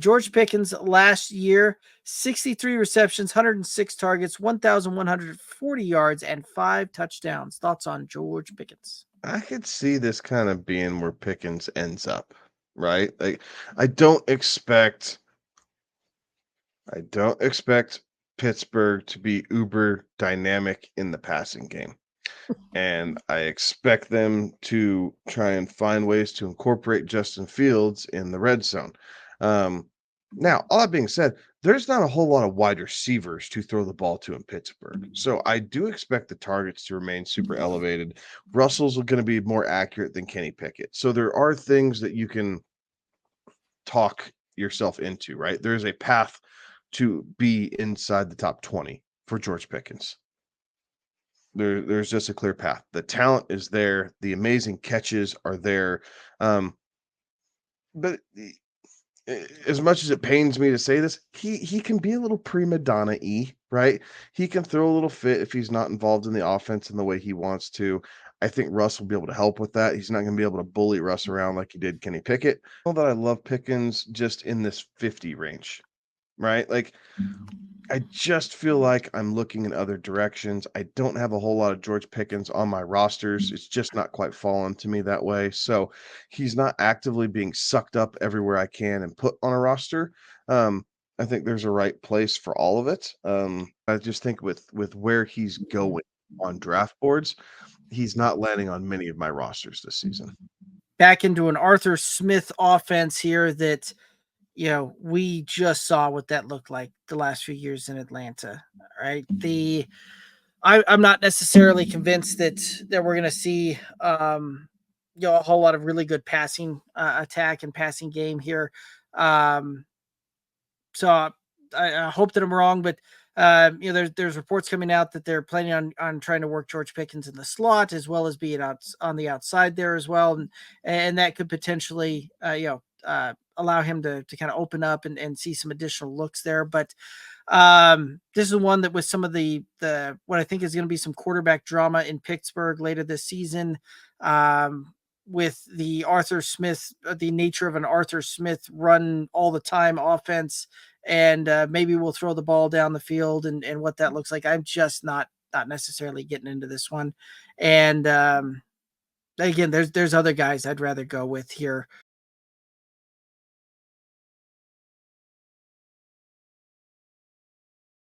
George Pickens last year, 63 receptions, 106 targets, 1,140 yards, and 5 touchdowns. Thoughts on George Pickens? I could see this kind of being where Pickens ends up, right? Like, I don't expect I don't expect Pittsburgh to be uber dynamic in the passing game. And I expect them to try and find ways to incorporate Justin Fields in the red zone. Um, Now, all that being said, there's not a whole lot of wide receivers to throw the ball to in Pittsburgh. So I do expect the targets to remain super elevated. Russell's going to be more accurate than Kenny Pickett. So there are things that you can talk yourself into, right? There's a path to be inside the top 20 for George Pickens. There's just a clear path. The talent is there. The amazing catches are there. Um, but as much as it pains me to say this, he can be a little prima donna-y, right? He can throw a little fit if he's not involved in the offense in the way he wants to. I think Russ will be able to help with that. He's not going to be able to bully Russ around like he did Kenny Pickett. I know that I love Pickens just in this 50 range, right? Like, I just feel like I'm looking in other directions. I don't have a whole lot of George Pickens on my rosters. It's just not quite fallen to me that way. So he's not actively being sucked up everywhere I can and put on a roster. I think there's a right place for all of it. I just think with where he's going on draft boards, he's not landing on many of my rosters this season. Back into an Arthur Smith offense here that, we just saw what that looked like the last few years in Atlanta, right? I'm not necessarily convinced that we're going to see, a whole lot of really good passing attack and passing game here. Um, so I hope that I'm wrong, but there's reports coming out that they're planning on trying to work George Pickens in the slot as well as being out on the outside there as well, and that could potentially allow him to kind of open up and see some additional looks there. But this is one that with some of the what I think is going to be some quarterback drama in Pittsburgh later this season. With the Arthur Smith, the nature of an Arthur Smith run all the time offense, and maybe we'll throw the ball down the field and what that looks like. I'm just not necessarily getting into this one. And again, there's other guys I'd rather go with here